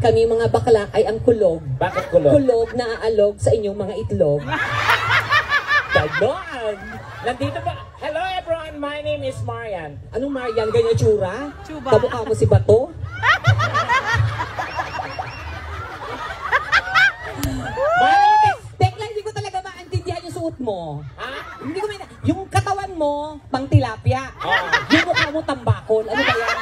Kami mga bakla ay ang kulog. Bakit kulog? Kulog na aalog sa inyong mga itlog. Ganon! Nandito ba? Hello everyone, my name is Marian. Anong Marian? Ganyan tsura? Chuba. Kamukha mo si Bato? Tekla, hindi ko talaga maintindihan yung suot mo. Ha? Hindi ko yung katawan mo, pang tilapia. Yung mukha mo tambakol. Ano ba yan?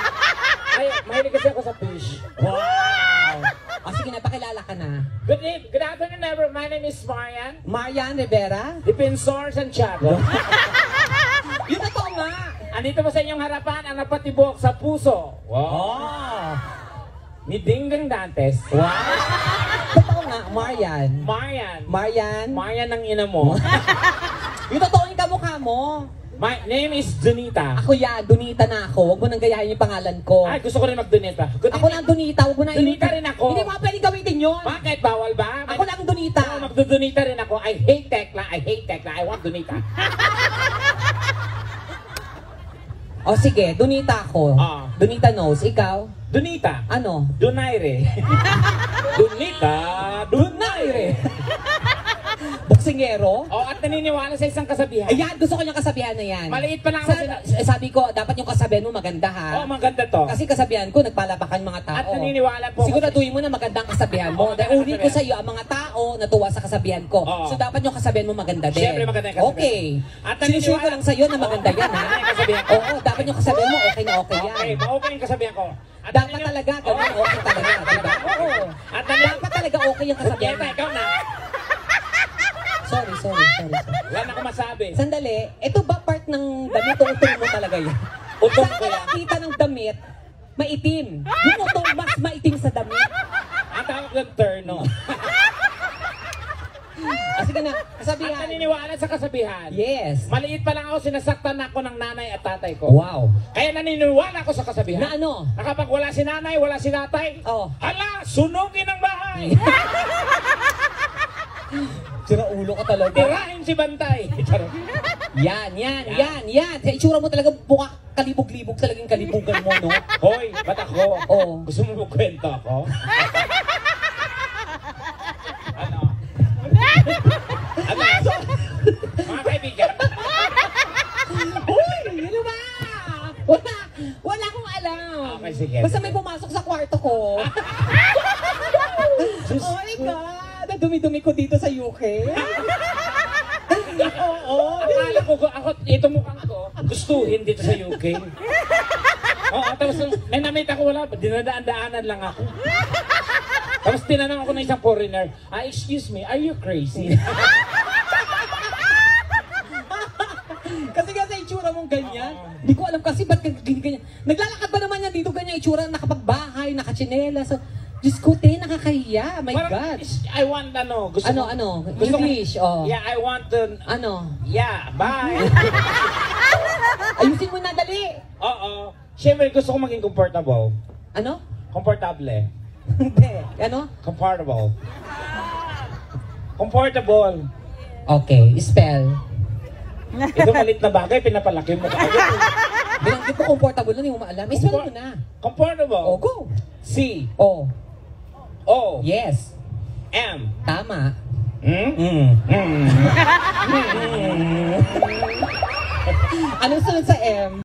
Ay, mahilig kasi ako sa fish. Wow! O sige na, pakilala ka na. Good afternoon everyone, my name is Marian. Marian Rivera? Defensor Santiago. Yung totoo nga! Andito po sa inyong harapan ang napatibok sa puso. Oh! Ni Dingdong Dantes. Wow! Totoo nga, Marian. Marian. Marian? Marian ang ina mo. Yung totoo yung kamukha mo. My name is Donita. Ako yan, Donita na ako. Huwag mo nang gayahin yung pangalan ko. Ay, gusto ko rin mag-Donita. Ako lang Donita, huwag mo na Donita rin ako. Hindi mo pwedeng gamitin yun. Bakit? Bawal ba? Ako lang Donita. Oo, magdodonita rin ako. I hate Tekla. I hate Tekla. I want Donita. O sige, Donita ako. Donita knows. Ikaw? Donita. Ano? Donaire. Donita. Donaire. Boksingero? Oh, at naniniwala sa isang kasabihan. Ayan, gusto ko yung kasabihan na yan. Maliit pa lang ako Sabi ko, dapat yung kasabihan mo maganda ha. Oh, maganda to. Kasi kasabihan ko, nagpalabakan mga tao. At naniniwala po. Siguraduhin mo na magandang kasabihan mo. Dahil uli ko sa iyo ang mga tao natuwa sa kasabihan ko. So dapat yung kasabihan mo maganda din. Siyempre maganda yung kasabihan. Okay. At Sinusure ko lang sa iyo na maganda yan ha. Oo, dapat yung kasabihan mo okay na okay yan. Okay, okay yung kasabihan ko. At dapat talaga, ganun, okay talaga. Diba? Oo. At dapat talaga okay yung kasabihan mo. Ikaw na. Sorry. Wala na akong masabi. Sandali, ito ba part ng damit o utong mo talaga yan? Utong Saan ko ka yan. nakita ng damit? Maitim. Yung utong mas maitim sa damit. Ang tawag ng terno. Sige na, kasabihan. At naniniwala sa kasabihan. Yes. Maliit pa lang ako, sinasaktan ako ng nanay at tatay ko. Wow. Kaya naniniwala ako sa kasabihan. Na ano? Na kapag wala si nanay, wala si tatay, hala, sunugin ang bahay. Sira ulo ka talaga. Tirahin si Bantay. Yan. Sa itsura mo talaga buka kalibog-libog talagang kalibugan mo, no? Hoy, ba't ako? Oo. Gusto mo magkwento ako? Ano? Mga kaibigan. Uy, ano ba? Wala akong alam. Okay, sige. Basta may pumasok sa kwarto ko. Oh my God! Ang dumi-dumi ko dito sa UK. Oo. Akala ko, ito mukhang ko, gustuhin dito sa UK. Oo, tapos may namit ako, wala, dinadaan-daanan lang ako. Tapos tinanong ako ng isang foreigner, excuse me, are you crazy? Kasi sa itsura mong ganyan, hindi ko alam kasi ba't ganyan. Naglalakad ba naman yan dito ganyan itsura, nakapagbahay, nakatsinelas. Diyos ko, nakakahiya. My God. I want, gusto ano? English, Yeah, I want to... Yeah, bye. Ayusin mo na, dali. Oo. Siyempre, gusto ko maging comfortable. Ano? Komportable. Hindi. Ano? Comfortable. Comfortable. Okay, spell. Ito malit na bagay, pinapalaki mo ka agad. Binanggit ko comfortable na, hindi mo maalam. Spell mo na. Comfortable. Go. C. O. Yes. M. Tama. Anong sunod sa M?